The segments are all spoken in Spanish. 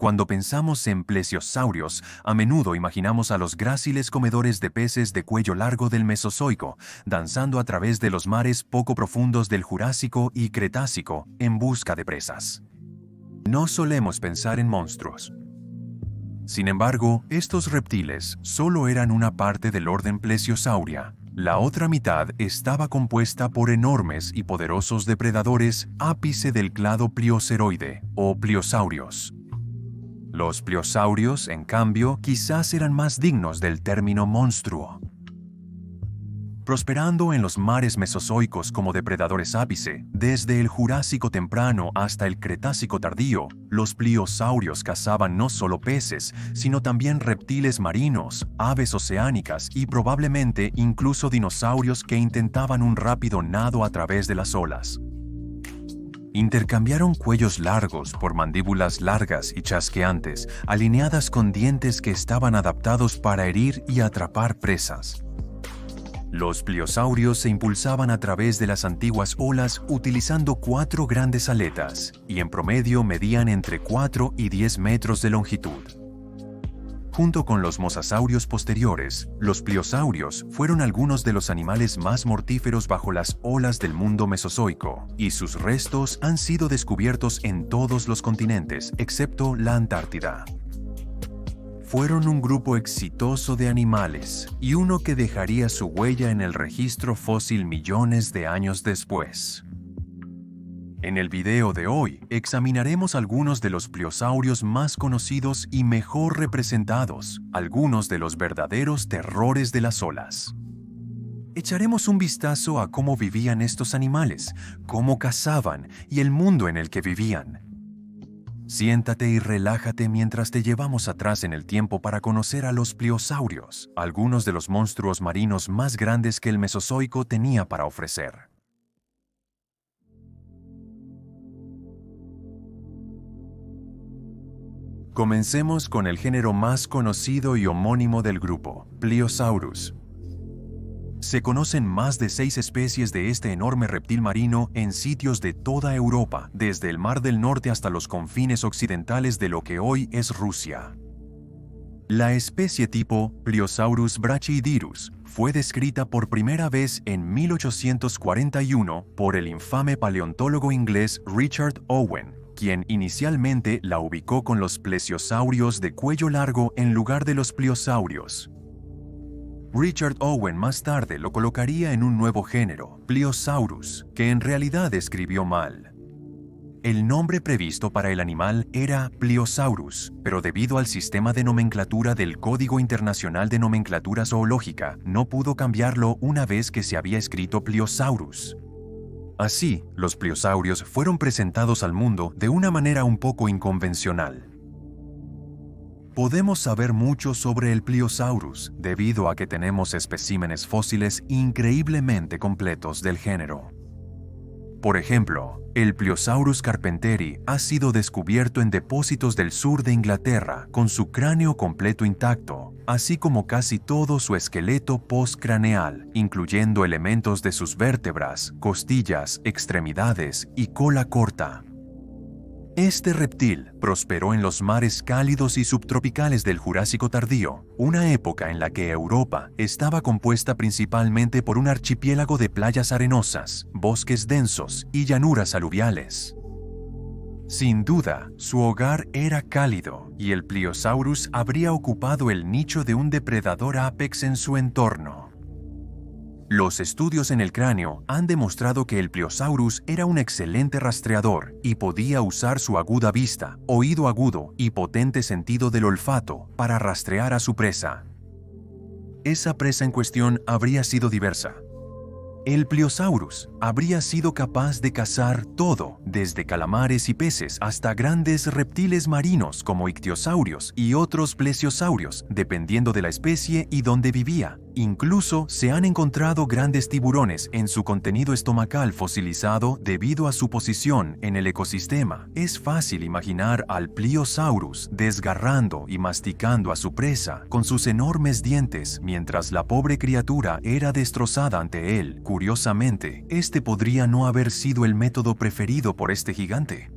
Cuando pensamos en plesiosaurios, a menudo imaginamos a los gráciles comedores de peces de cuello largo del Mesozoico, danzando a través de los mares poco profundos del Jurásico y Cretácico en busca de presas. No solemos pensar en monstruos. Sin embargo, estos reptiles solo eran una parte del orden Plesiosauria. La otra mitad estaba compuesta por enormes y poderosos depredadores ápice del clado Plioceroide o pliosaurios. Los pliosaurios, en cambio, quizás eran más dignos del término monstruo. Prosperando en los mares mesozoicos como depredadores ápice, desde el Jurásico temprano hasta el Cretácico tardío, los pliosaurios cazaban no solo peces, sino también reptiles marinos, aves oceánicas y probablemente incluso dinosaurios que intentaban un rápido nado a través de las olas. Intercambiaron cuellos largos por mandíbulas largas y chasqueantes, alineadas con dientes que estaban adaptados para herir y atrapar presas. Los pliosaurios se impulsaban a través de las antiguas olas utilizando 4 grandes aletas y en promedio medían entre 4 y 10 metros de longitud. Junto con los mosasaurios posteriores, los pliosaurios fueron algunos de los animales más mortíferos bajo las olas del mundo mesozoico, y sus restos han sido descubiertos en todos los continentes, excepto la Antártida. Fueron un grupo exitoso de animales, y uno que dejaría su huella en el registro fósil millones de años después. En el video de hoy, examinaremos algunos de los pliosaurios más conocidos y mejor representados, algunos de los verdaderos terrores de las olas. Echaremos un vistazo a cómo vivían estos animales, cómo cazaban y el mundo en el que vivían. Siéntate y relájate mientras te llevamos atrás en el tiempo para conocer a los pliosaurios, algunos de los monstruos marinos más grandes que el Mesozoico tenía para ofrecer. Comencemos con el género más conocido y homónimo del grupo, Pliosaurus. Se conocen más de 6 especies de este enorme reptil marino en sitios de toda Europa, desde el Mar del Norte hasta los confines occidentales de lo que hoy es Rusia. La especie tipo Pliosaurus brachydurus fue descrita por primera vez en 1841 por el infame paleontólogo inglés Richard Owen, quien inicialmente la ubicó con los plesiosaurios de cuello largo en lugar de los pliosaurios. Richard Owen más tarde lo colocaría en un nuevo género, Pliosaurus, que en realidad escribió mal. El nombre previsto para el animal era Pliosaurus, pero debido al sistema de nomenclatura del Código Internacional de Nomenclatura Zoológica, no pudo cambiarlo una vez que se había escrito Pliosaurus. Así, los pliosaurios fueron presentados al mundo de una manera un poco inconvencional. Podemos saber mucho sobre el Pliosaurus debido a que tenemos especímenes fósiles increíblemente completos del género. Por ejemplo, el Pliosaurus carpenteri ha sido descubierto en depósitos del sur de Inglaterra con su cráneo completo intacto, así como casi todo su esqueleto postcraneal, incluyendo elementos de sus vértebras, costillas, extremidades y cola corta. Este reptil prosperó en los mares cálidos y subtropicales del Jurásico tardío, una época en la que Europa estaba compuesta principalmente por un archipiélago de playas arenosas, bosques densos y llanuras aluviales. Sin duda, su hogar era cálido y el Pliosaurus habría ocupado el nicho de un depredador ápex en su entorno. Los estudios en el cráneo han demostrado que el Pliosaurus era un excelente rastreador y podía usar su aguda vista, oído agudo y potente sentido del olfato para rastrear a su presa. Esa presa en cuestión habría sido diversa. El Pliosaurus habría sido capaz de cazar todo, desde calamares y peces hasta grandes reptiles marinos como ictiosaurios y otros plesiosaurios, dependiendo de la especie y dónde vivía. Incluso se han encontrado grandes tiburones en su contenido estomacal fosilizado debido a su posición en el ecosistema. Es fácil imaginar al Pliosaurus desgarrando y masticando a su presa con sus enormes dientes mientras la pobre criatura era destrozada ante él. Curiosamente, este podría no haber sido el método preferido por este gigante.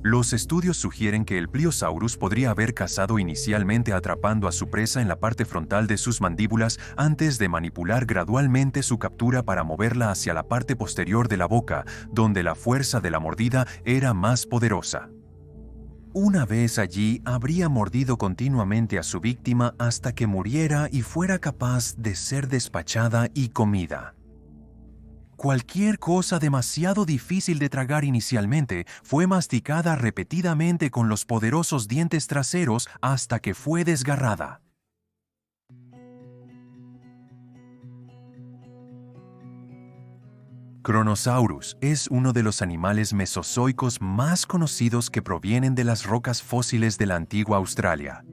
Los estudios sugieren que el Pliosaurus podría haber cazado inicialmente atrapando a su presa en la parte frontal de sus mandíbulas antes de manipular gradualmente su captura para moverla hacia la parte posterior de la boca, donde la fuerza de la mordida era más poderosa. Una vez allí, habría mordido continuamente a su víctima hasta que muriera y fuera capaz de ser despachada y comida. Cualquier cosa demasiado difícil de tragar inicialmente fue masticada repetidamente con los poderosos dientes traseros hasta que fue desgarrada. Kronosaurus es uno de los animales mesozoicos más conocidos que provienen de las rocas fósiles de la antigua Australia.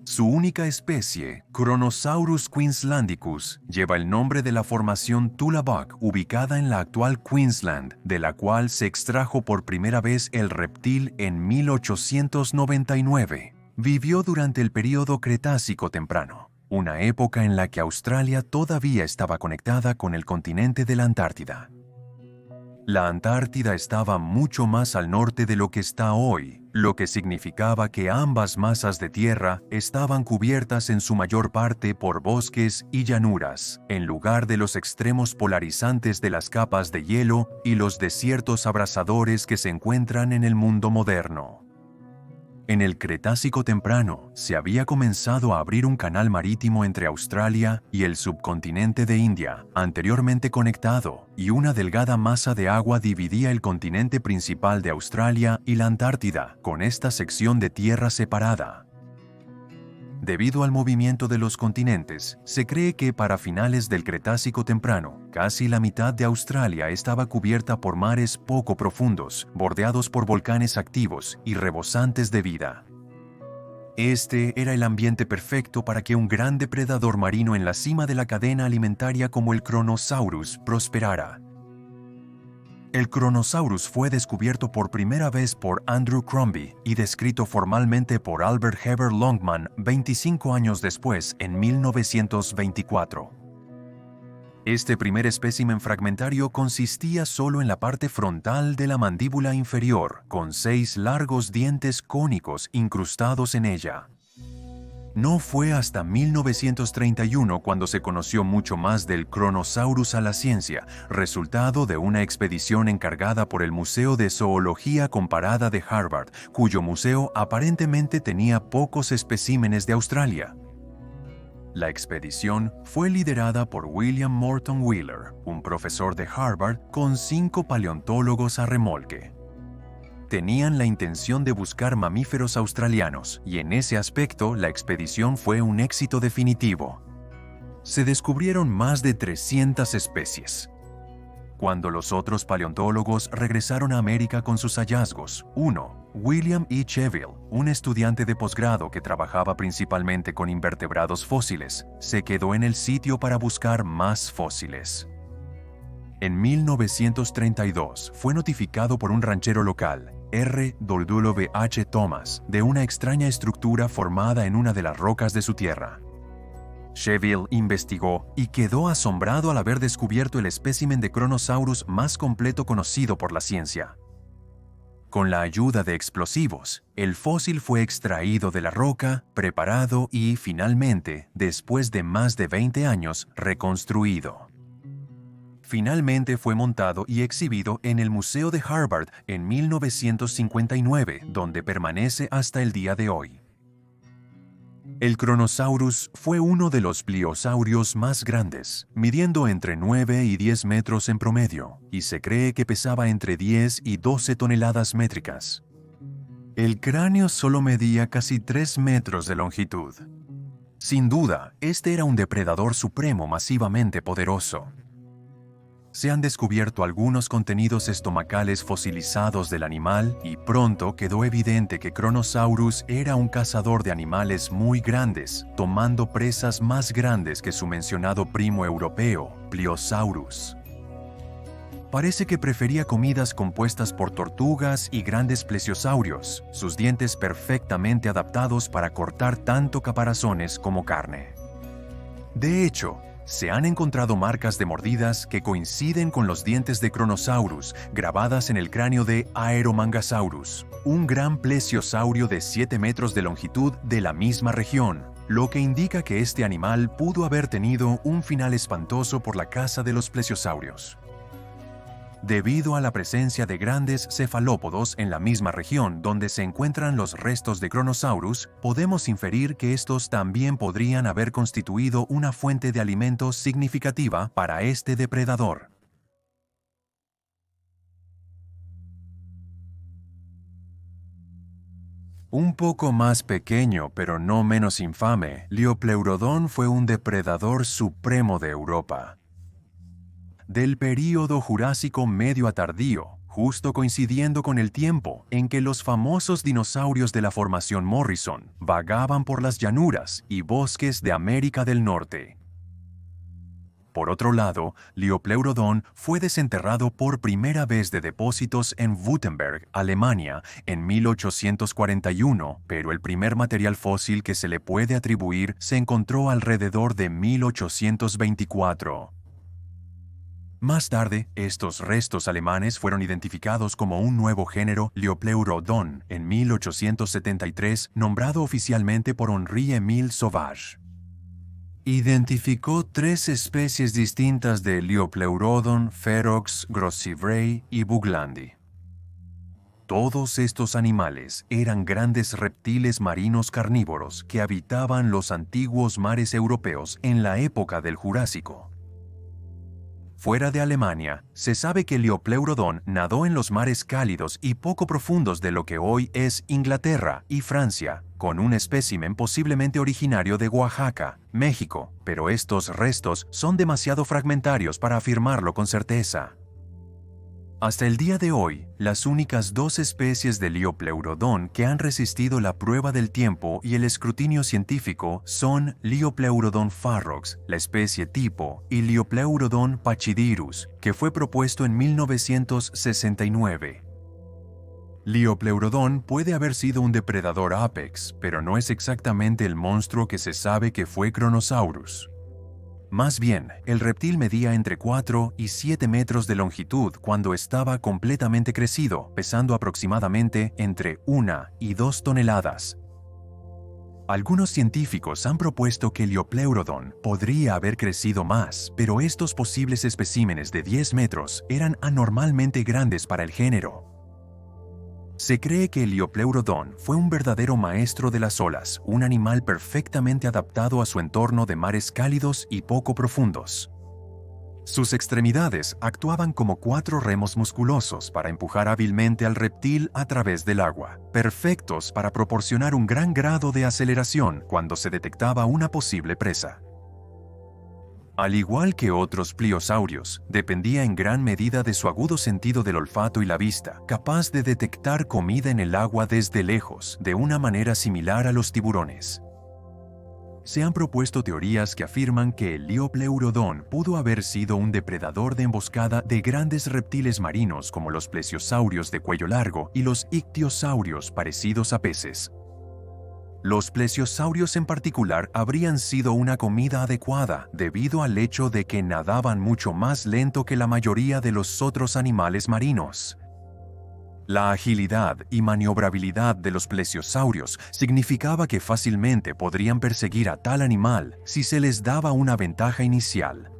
Su única especie, Kronosaurus queenslandicus, lleva el nombre de la formación Tullabuck ubicada en la actual Queensland, de la cual se extrajo por primera vez el reptil en 1899. Vivió durante el período Cretácico temprano, una época en la que Australia todavía estaba conectada con el continente de la Antártida. La Antártida estaba mucho más al norte de lo que está hoy, lo que significaba que ambas masas de tierra estaban cubiertas en su mayor parte por bosques y llanuras, en lugar de los extremos polarizantes de las capas de hielo y los desiertos abrasadores que se encuentran en el mundo moderno. En el Cretácico temprano, se había comenzado a abrir un canal marítimo entre Australia y el subcontinente de India, anteriormente conectado, y una delgada masa de agua dividía el continente principal de Australia y la Antártida, con esta sección de tierra separada. Debido al movimiento de los continentes, se cree que para finales del Cretácico temprano, casi la mitad de Australia estaba cubierta por mares poco profundos, bordeados por volcanes activos y rebosantes de vida. Este era el ambiente perfecto para que un gran depredador marino en la cima de la cadena alimentaria como el Kronosaurus prosperara. El Kronosaurus fue descubierto por primera vez por Andrew Crombie y descrito formalmente por Albert Heber Longman 25 años después, en 1924. Este primer espécimen fragmentario consistía solo en la parte frontal de la mandíbula inferior, con 6 largos dientes cónicos incrustados en ella. No fue hasta 1931 cuando se conoció mucho más del Kronosaurus a la ciencia, resultado de una expedición encargada por el Museo de Zoología Comparada de Harvard, cuyo museo aparentemente tenía pocos especímenes de Australia. La expedición fue liderada por William Morton Wheeler, un profesor de Harvard con 5 paleontólogos a remolque. Tenían la intención de buscar mamíferos australianos, y en ese aspecto la expedición fue un éxito definitivo. Se descubrieron más de 300 especies. Cuando los otros paleontólogos regresaron a América con sus hallazgos, William E. Cheville, un estudiante de posgrado que trabajaba principalmente con invertebrados fósiles, se quedó en el sitio para buscar más fósiles. En 1932 fue notificado por un ranchero local, R. W. H. Thomas, de una extraña estructura formada en una de las rocas de su tierra. Cheville investigó y quedó asombrado al haber descubierto el espécimen de Kronosaurus más completo conocido por la ciencia. Con la ayuda de explosivos, el fósil fue extraído de la roca, preparado y, finalmente, después de más de 20 años, reconstruido. Finalmente fue montado y exhibido en el Museo de Harvard en 1959, donde permanece hasta el día de hoy. El Kronosaurus fue uno de los pliosaurios más grandes, midiendo entre 9 y 10 metros en promedio, y se cree que pesaba entre 10 y 12 toneladas métricas. El cráneo solo medía casi 3 metros de longitud. Sin duda, este era un depredador supremo masivamente poderoso. Se han descubierto algunos contenidos estomacales fosilizados del animal y pronto quedó evidente que Kronosaurus era un cazador de animales muy grandes, tomando presas más grandes que su mencionado primo europeo, Pliosaurus. Parece que prefería comidas compuestas por tortugas y grandes plesiosaurios, sus dientes perfectamente adaptados para cortar tanto caparazones como carne. De hecho, Se han encontrado marcas de mordidas que coinciden con los dientes de Kronosaurus, grabadas en el cráneo de Aeromangasaurus, un gran plesiosaurio de 7 metros de longitud de la misma región, lo que indica que este animal pudo haber tenido un final espantoso por la caza de los plesiosaurios. Debido a la presencia de grandes cefalópodos en la misma región donde se encuentran los restos de Kronosaurus, podemos inferir que estos también podrían haber constituido una fuente de alimento significativa para este depredador. Un poco más pequeño, pero no menos infame, Liopleurodon fue un depredador supremo de Europa. Del período Jurásico medio a tardío, justo coincidiendo con el tiempo en que los famosos dinosaurios de la Formación Morrison vagaban por las llanuras y bosques de América del Norte. Por otro lado, Liopleurodon fue desenterrado por primera vez de depósitos en Württemberg, Alemania, en 1841, pero el primer material fósil que se le puede atribuir se encontró alrededor de 1824. Más tarde, estos restos alemanes fueron identificados como un nuevo género Liopleurodon en 1873, nombrado oficialmente por Henri-Émile Sauvage. Identificó 3 especies distintas de Liopleurodon, Ferox, Grossivrei y Buglandi. Todos estos animales eran grandes reptiles marinos carnívoros que habitaban los antiguos mares europeos en la época del Jurásico. Fuera de Alemania, se sabe que Liopleurodon nadó en los mares cálidos y poco profundos de lo que hoy es Inglaterra y Francia, con un espécimen posiblemente originario de Oaxaca, México, pero estos restos son demasiado fragmentarios para afirmarlo con certeza. Hasta el día de hoy, las únicas 2 especies de Liopleurodon que han resistido la prueba del tiempo y el escrutinio científico son Liopleurodon farrox, la especie tipo, y Liopleurodon pachydirus, que fue propuesto en 1969. Liopleurodon puede haber sido un depredador apex, pero no es exactamente el monstruo que se sabe que fue Kronosaurus. Más bien, el reptil medía entre 4 y 7 metros de longitud cuando estaba completamente crecido, pesando aproximadamente entre 1 y 2 toneladas. Algunos científicos han propuesto que Liopleurodon podría haber crecido más, pero estos posibles especímenes de 10 metros eran anormalmente grandes para el género. Se cree que el Liopleurodon fue un verdadero maestro de las olas, un animal perfectamente adaptado a su entorno de mares cálidos y poco profundos. Sus extremidades actuaban como 4 remos musculosos para empujar hábilmente al reptil a través del agua, perfectos para proporcionar un gran grado de aceleración cuando se detectaba una posible presa. Al igual que otros pliosaurios, dependía en gran medida de su agudo sentido del olfato y la vista, capaz de detectar comida en el agua desde lejos, de una manera similar a los tiburones. Se han propuesto teorías que afirman que el Liopleurodon pudo haber sido un depredador de emboscada de grandes reptiles marinos como los plesiosaurios de cuello largo y los ictiosaurios parecidos a peces. Los plesiosaurios en particular habrían sido una comida adecuada debido al hecho de que nadaban mucho más lento que la mayoría de los otros animales marinos. La agilidad y maniobrabilidad de los plesiosaurios significaba que fácilmente podrían perseguir a tal animal si se les daba una ventaja inicial.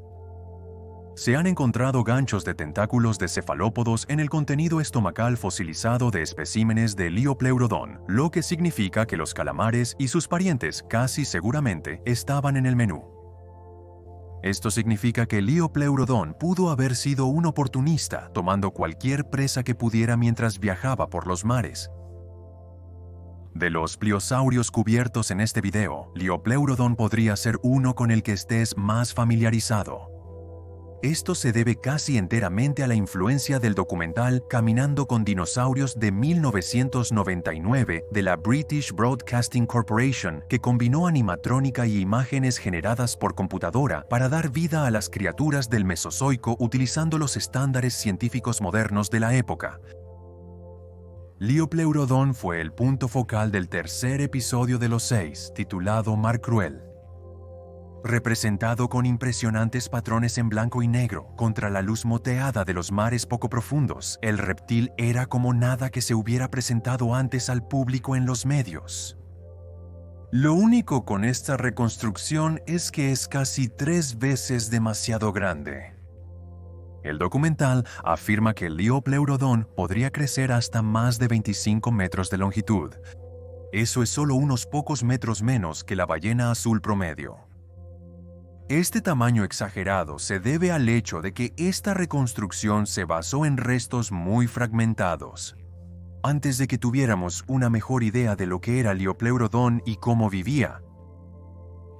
Se han encontrado ganchos de tentáculos de cefalópodos en el contenido estomacal fosilizado de especímenes de Liopleurodon, lo que significa que los calamares y sus parientes casi seguramente estaban en el menú. Esto significa que Liopleurodon pudo haber sido un oportunista, tomando cualquier presa que pudiera mientras viajaba por los mares. De los pliosaurios cubiertos en este video, Liopleurodon podría ser uno con el que estés más familiarizado. Esto se debe casi enteramente a la influencia del documental Caminando con dinosaurios de 1999 de la British Broadcasting Corporation, que combinó animatrónica y imágenes generadas por computadora para dar vida a las criaturas del Mesozoico utilizando los estándares científicos modernos de la época. Liopleurodon fue el punto focal del tercer episodio de los 6, titulado Mar Cruel. Representado con impresionantes patrones en blanco y negro contra la luz moteada de los mares poco profundos, el reptil era como nada que se hubiera presentado antes al público en los medios. Lo único con esta reconstrucción es que es casi 3 veces demasiado grande. El documental afirma que el Liopleurodon podría crecer hasta más de 25 metros de longitud. Eso es solo unos pocos metros menos que la ballena azul promedio. Este tamaño exagerado se debe al hecho de que esta reconstrucción se basó en restos muy fragmentados. Antes de que tuviéramos una mejor idea de lo que era Liopleurodon y cómo vivía.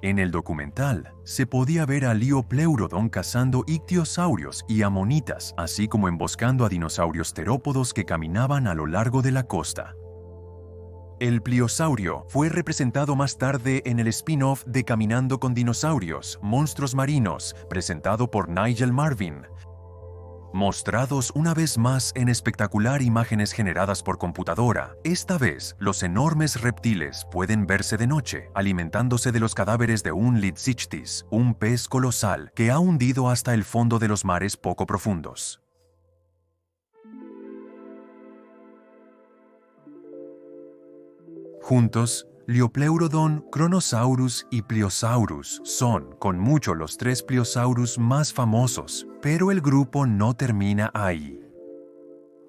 En el documental, se podía ver a Liopleurodon cazando ictiosaurios y amonitas, así como emboscando a dinosaurios terópodos que caminaban a lo largo de la costa. El pliosaurio fue representado más tarde en el spin-off de Caminando con dinosaurios, monstruos marinos, presentado por Nigel Marven. Mostrados una vez más en espectacular imágenes generadas por computadora, esta vez los enormes reptiles pueden verse de noche, alimentándose de los cadáveres de un Litsichthys, un pez colosal que ha hundido hasta el fondo de los mares poco profundos. Juntos, Liopleurodon, Kronosaurus y Pliosaurus son, con mucho, los 3 pliosaurus más famosos, pero el grupo no termina ahí.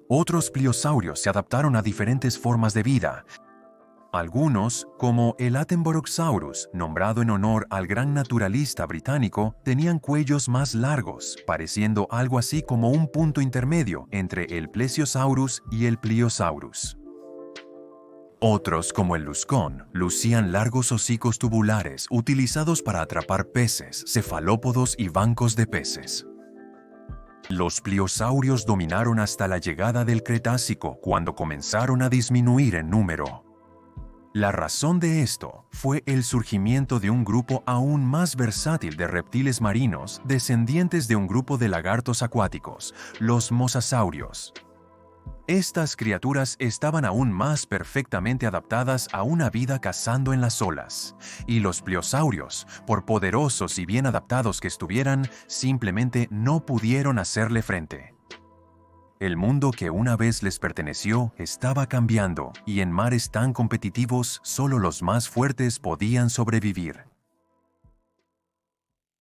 Otros pliosaurios se adaptaron a diferentes formas de vida. Algunos, como el Attenborough-saurus, nombrado en honor al gran naturalista británico, tenían cuellos más largos, pareciendo algo así como un punto intermedio entre el Plesiosaurus y el Pliosaurus. Otros, como el Luscón, lucían largos hocicos tubulares utilizados para atrapar peces, cefalópodos y bancos de peces. Los pliosaurios dominaron hasta la llegada del Cretácico, cuando comenzaron a disminuir en número. La razón de esto fue el surgimiento de un grupo aún más versátil de reptiles marinos descendientes de un grupo de lagartos acuáticos, los mosasaurios. Estas criaturas estaban aún más perfectamente adaptadas a una vida cazando en las olas, y los pliosaurios, por poderosos y bien adaptados que estuvieran, simplemente no pudieron hacerle frente. El mundo que una vez les perteneció estaba cambiando, y en mares tan competitivos solo los más fuertes podían sobrevivir.